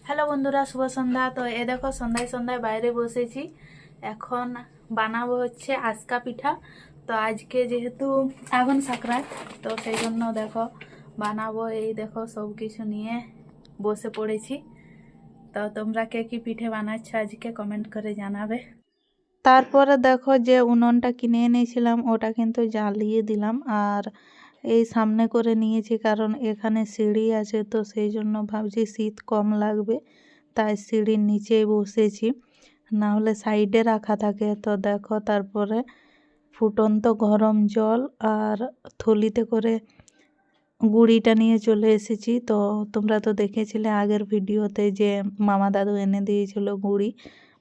Hello বন্ধুরা, শুভ সন্ধ্যা। তো এ দেখো সন্ধ্যায় সন্ধ্যায় বাইরে বসেছি। এখন বানাবো হচ্ছে আজকা পিঠা। তো আজকে যেহেতু আগুন সাকরাত, তো সেই জন্য দেখো বানাবো। এই দেখো সব কিছু নিয়ে বসে পড়েছি। তো তোমরা কে কি পিঠে বানাচ্ছ আজকে কমেন্ট করে জানাবে। তারপরে দেখো যে উনুনটা কিনে এনেছিলাম ওটা কিন্তু জ্বালিয়ে দিলাম, আর এই সামনে করে নিয়েছি কারণ এখানে সিঁড়ি আছে, তো সেই জন্য ভাবছি শীত কম লাগবে, তাই সিঁড়ির নিচেই বসেছি, না হলে সাইডে রাখা থাকে। তো দেখো তারপরে ফুটন্ত গরম জল আর থলিতে করে গুঁড়িটা নিয়ে চলে এসেছি। তো তোমরা তো দেখেছিলে আগের ভিডিওতে যে মামা দাদু এনে দিয়েছিল গুঁড়ি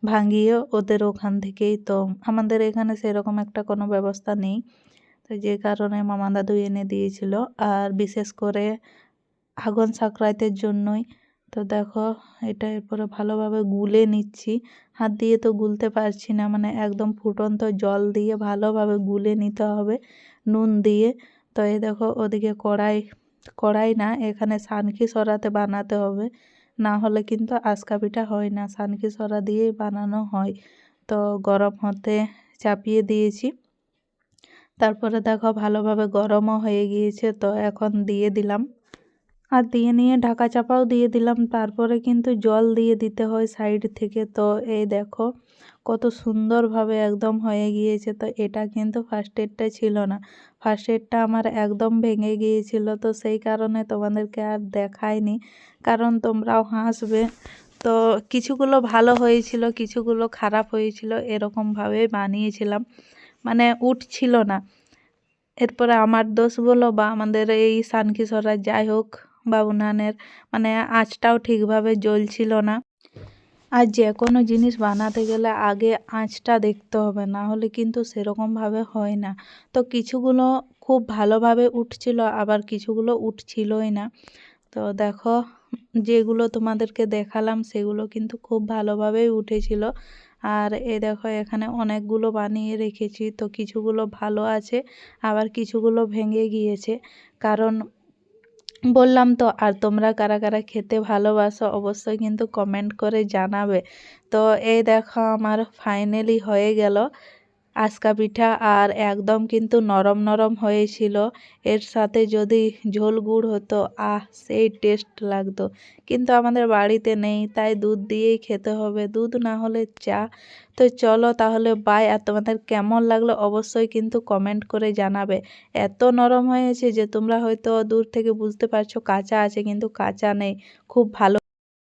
ভাঙিয়ে ওদের ওখান থেকেই। তো আমাদের এখানে সেরকম একটা কোনো ব্যবস্থা নেই, তো যে কারণে মামা দাদু এনে দিয়েছিল, আর বিশেষ করে আগুন সাকরাতের জন্যই। তো দেখো এটা এরপরে ভালোভাবে গুলে নিচ্ছি। হাত দিয়ে তো গুলতে পারছি না, মানে একদম ফুটন্ত জল দিয়ে ভালোভাবে গুলে নিতে হবে নুন দিয়ে। তো এই দেখো ওদিকে কড়াই না, এখানে সানকি সরাতে বানাতে হবে, না হলে কিন্তু আজকা পিঠা হয় না। সানকি সরা দিয়েই বানানো হয়। তো গরম হতে চাপিয়ে দিয়েছি। তারপরে দেখো ভালোভাবে গরমও হয়ে গিয়েছে, তো এখন দিয়ে দিলাম, আর দিয়ে নিয়ে ঢাকা চাপাও দিয়ে দিলাম। তারপরে কিন্তু জল দিয়ে দিতে হয় সাইড থেকে। তো এই দেখো কত সুন্দরভাবে একদম হয়ে গিয়েছে। তো এটা কিন্তু ফার্স্ট এডটা ছিল না, ফার্স্ট এডটা আমার একদম ভেঙে গিয়েছিল, তো সেই কারণে তোমাদেরকে আর দেখাইনি, কারণ তোমরাও হাসবে। তো কিছুগুলো ভালো হয়েছিল, কিছুগুলো খারাপ হয়েছিল, এরকমভাবে বানিয়েছিলাম, মানে উঠছিল না। এরপরে আমার দোষ বলো বা আমাদের এই সানকিশোরার যাই হোক বা উনানের মানে আঁচটাও ঠিকভাবে জ্বলছিল না। আর যে কোনো জিনিস বানাতে গেলে আগে আঁচটা দেখতে হবে, না হলে কিন্তু সেরকমভাবে হয় না। তো কিছুগুলো খুব ভালোভাবে উঠছিল, আবার কিছুগুলো উঠছিলই না। তো দেখো যেগুলো তোমাদেরকে দেখালাম সেগুলো কিন্তু খুব ভালোভাবেই উঠেছিল। আর দেখো এখানে অনেকগুলো বানিয়ে রেখেছি, তো কিছুগুলো ভালো আছে, আবার কিছুগুলো ভেঙে গিয়েছে। কারণ বললাম তো, আর তোমরা কারা কারা খেতে ভালোবাসো অবশ্যই কিন্তু কমেন্ট করে জানাবে। তো এই দেখো আমার ফাইনালি হয়ে গেল আজকা পিঠা, আর একদম কিন্তু নরম নরম হয়েছিল। এর সাথে যদি ঝোল গুড় হতো, সেই টেস্ট লাগতো, কিন্তু আমাদের বাড়িতে নেই, তাই দুধ দিয়েই খেতে হবে, দুধ না হলে চা। তো চলো তাহলে বাই। আর তোমাদের কেমন লাগলো অবশ্যই কিন্তু কমেন্ট করে জানাবে। এত নরম হয়েছে যে তোমরা হয়তো দূর থেকে বুঝতে পারছো কাঁচা আছে, কিন্তু কাঁচা নেই, খুব ভালো।